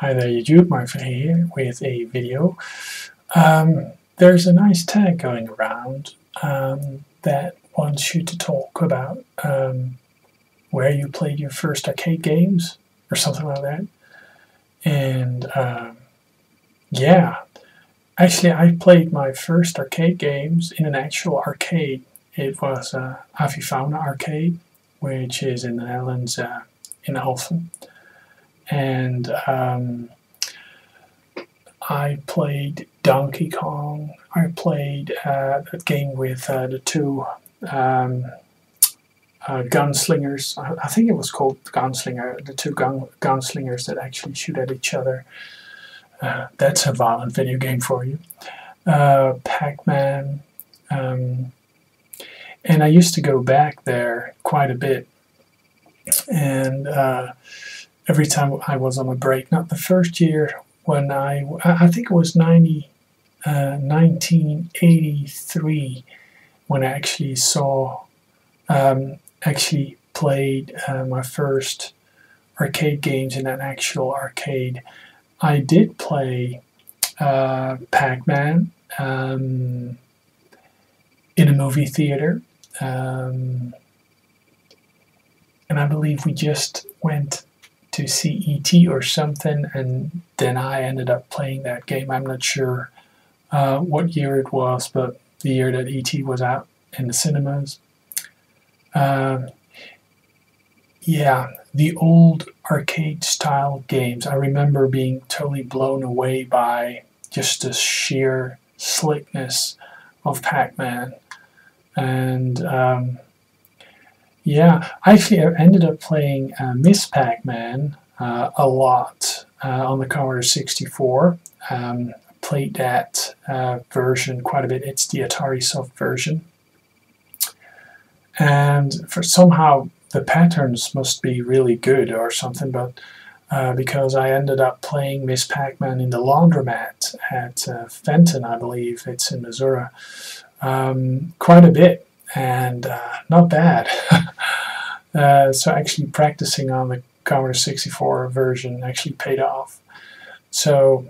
Hi there YouTube, Mark here with a video. There's a nice tag going around that wants you to talk about where you played your first arcade games or something like that. And yeah, actually I played my first arcade games in an actual arcade. It was Avifauna Arcade, which is in the Netherlands, in Alphen. And I played Donkey Kong. I played a game with the two gunslingers. I think it was called Gunslinger. The two gunslingers that actually shoot at each other. That's a violent video game for you. Pac-Man. And I used to go back there quite a bit. And every time I was on a break, not the first year when I think it was 1983 when I actually played my first arcade games in an actual arcade. I did play Pac-Man in a movie theater, and I believe we just went to see E.T. or something, and then I ended up playing that game. I'm not sure what year it was, but the year that E.T. was out in the cinemas. Yeah, the old arcade-style games. I remember being totally blown away by just the sheer slickness of Pac-Man. And yeah, actually I ended up playing Miss Pac-Man a lot on the Commodore 64. Played that version quite a bit. It's the Atari Soft version. And for somehow the patterns must be really good or something, but because I ended up playing Miss Pac-Man in the laundromat at Fenton, I believe, it's in Missouri, quite a bit. And not bad. So actually practicing on the Commodore 64 version actually paid off. So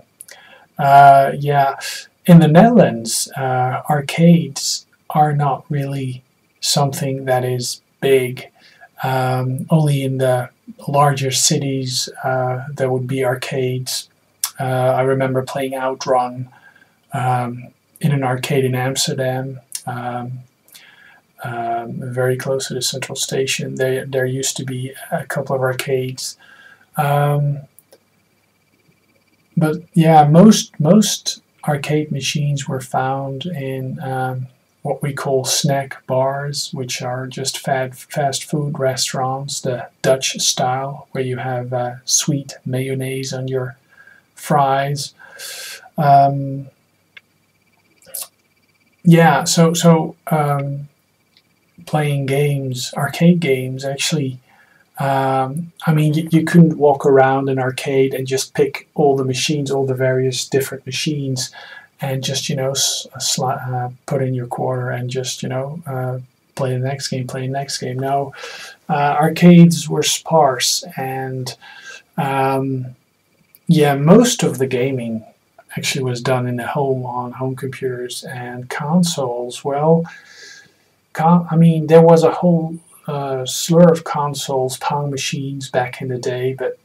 yeah, in the Netherlands, arcades are not really something that is big. Only in the larger cities there would be arcades. I remember playing Outrun in an arcade in Amsterdam. Very close to the central station. There used to be a couple of arcades, but yeah, most arcade machines were found in what we call snack bars, which are just fast food restaurants, the Dutch style, where you have sweet mayonnaise on your fries. Yeah, so playing games, arcade games, actually, I mean, you couldn't walk around an arcade and just pick all the machines, all the various different machines, and just, you know, put in your quarter and just, you know, play the next game, play the next game. No, arcades were sparse, and yeah, most of the gaming actually was done in the home on home computers and consoles. Well, I mean, there was a whole slur of consoles, Pong machines back in the day, but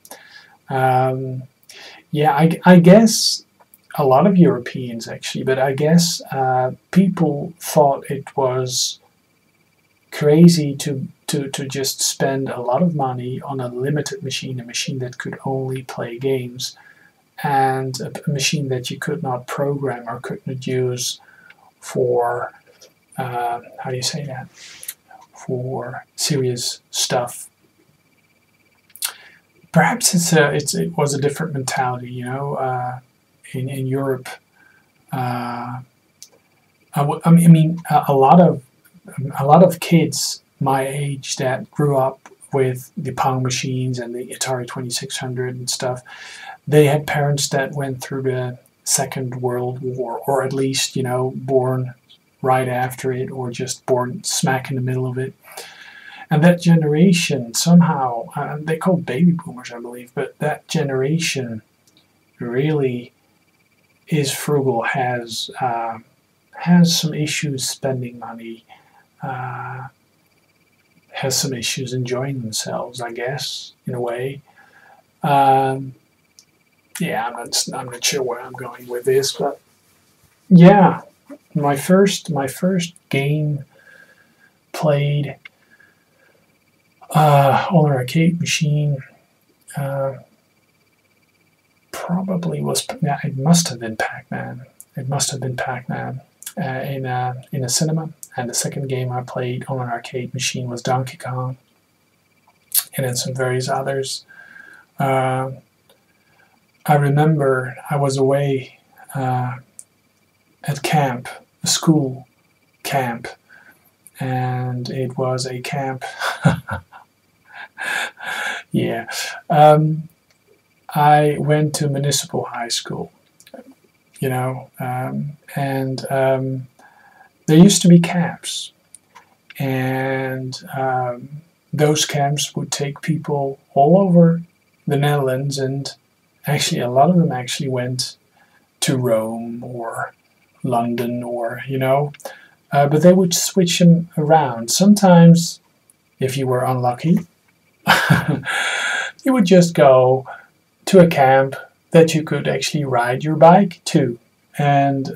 yeah, I guess a lot of Europeans actually, but I guess people thought it was crazy to just spend a lot of money on a limited machine, a machine that could only play games, and a machine that you could not program or could not use for how do you say that? For serious stuff. Perhaps it was a different mentality, you know. In Europe, I mean, a lot of kids my age that grew up with the Pong machines and the Atari 2600 and stuff, they had parents that went through the Second World War, or at least, you know, born right after it, or just born smack in the middle of it. And that generation somehow, they called baby boomers, I believe, but that generation really is frugal, has some issues spending money, has some issues enjoying themselves, I guess, in a way. Um, yeah, I'm not sure where I'm going with this, but yeah, my first game played on an arcade machine uh, probably was, yeah, it must have been Pac-Man. It must have been Pac-Man in a cinema. And the second game I played on an arcade machine was Donkey Kong, and then some various others. Uh, I remember I was away at camp, a school camp, and it was a camp. Yeah. I went to municipal high school, and there used to be camps, and those camps would take people all over the Netherlands, and actually a lot of them actually went to Rome or London, or but they would switch them around. Sometimes, if you were unlucky, you would just go to a camp that you could actually ride your bike to, and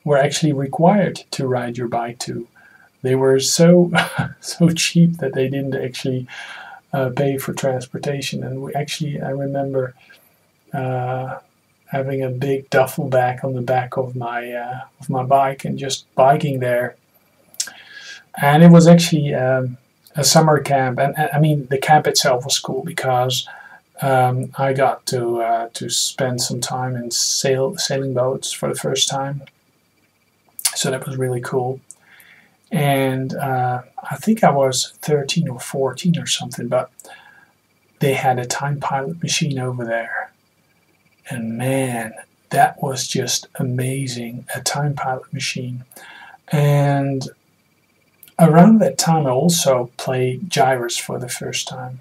were actually required to ride your bike to. They were so so cheap that they didn't actually pay for transportation. And I remember having a big duffel bag on the back of my bike and just biking there. And it was actually a summer camp, and I mean the camp itself was cool because I got to spend some time in sailing boats for the first time, so that was really cool. And I think I was 13 or 14 or something, but they had a time pilot machine over there, and man, that was just amazing, a time pilot machine. And around that time I also played Gyrus for the first time.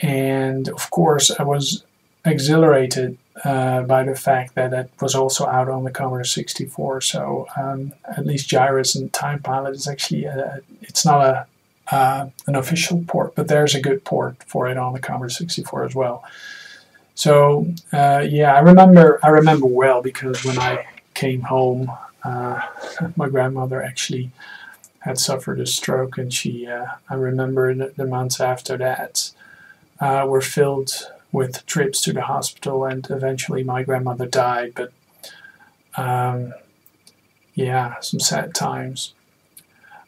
And of course I was exhilarated by the fact that it was also out on the Commodore 64. So at least Gyrus and Time Pilot is actually it's not an official port, but there's a good port for it on the Commodore 64 as well. So yeah, I remember well, because when I came home, my grandmother actually had suffered a stroke, and I remember the months after that were filled with trips to the hospital, and eventually my grandmother died. But yeah, some sad times.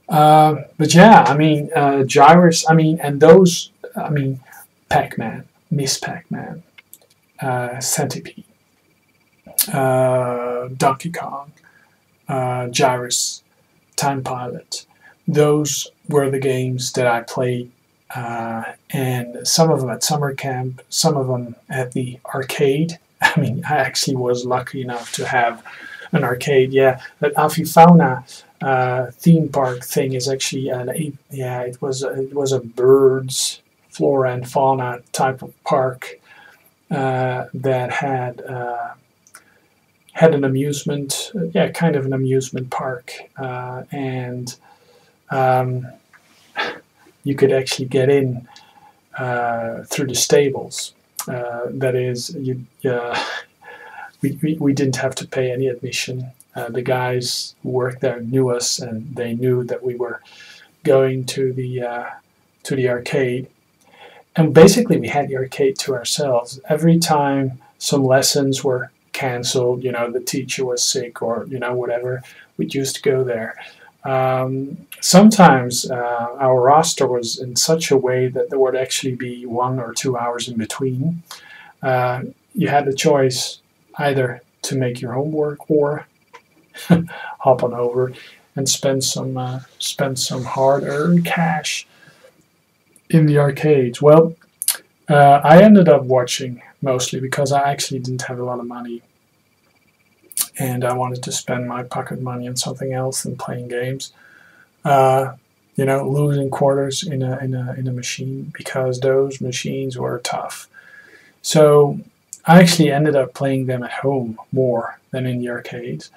But yeah, I mean, Gyrus, I mean, and those, I mean, Pac-Man, Miss Pac-Man, Centipede, Donkey Kong, Gyrus, Time Pilot. Those were the games that I played, and some of them at summer camp, some of them at the arcade. I mean, I actually was lucky enough to have an arcade. Yeah, that Avifauna theme park thing is actually it was a birds, flora and fauna type of park that had an amusement, kind of an amusement park, and you could actually get in through the stables. That is, we didn't have to pay any admission. The guys who worked there knew us, and they knew that we were going to the arcade. And basically, we had the arcade to ourselves. Every time some lessons were canceled, the teacher was sick, or whatever, we'd just go there. Sometimes our roster was in such a way that there would actually be 1 or 2 hours in between. You had the choice either to make your homework or hop on over and spend some hard-earned cash in the arcades. Well, I ended up watching mostly because I actually didn't have a lot of money, and I wanted to spend my pocket money on something else than playing games. Losing quarters in a machine, because those machines were tough. So I actually ended up playing them at home more than in the arcades.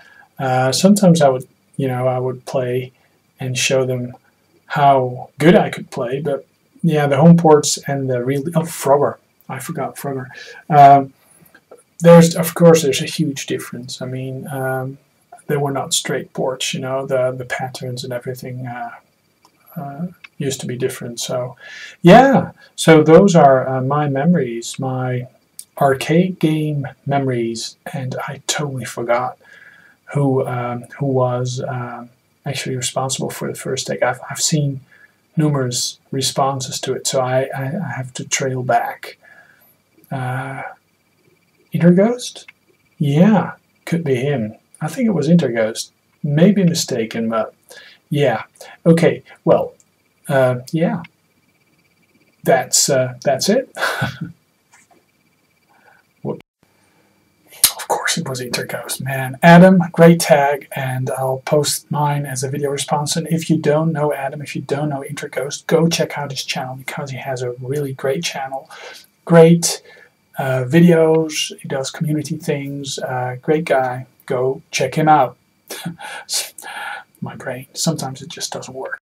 Sometimes I would, I would play and show them how good I could play, but yeah, the home ports and the real Frogger. I forgot Frogger. There's a huge difference. I mean, they were not straight ports. The patterns and everything used to be different. So, yeah. So those are my memories, my arcade game memories, and I totally forgot who was actually responsible for the first take. I've seen numerous responses to it, so I have to trail back. Interghost? Yeah, could be him. I think it was Interghost. Maybe mistaken, but yeah. Okay, well, yeah, that's it. Of course it was Interghost, man. Adam, great tag, and I'll post mine as a video response. And if you don't know Adam, if you don't know Interghost, go check out his channel because he has a really great channel. Great videos, he does community things, great guy. Go check him out. My brain, sometimes it just doesn't work.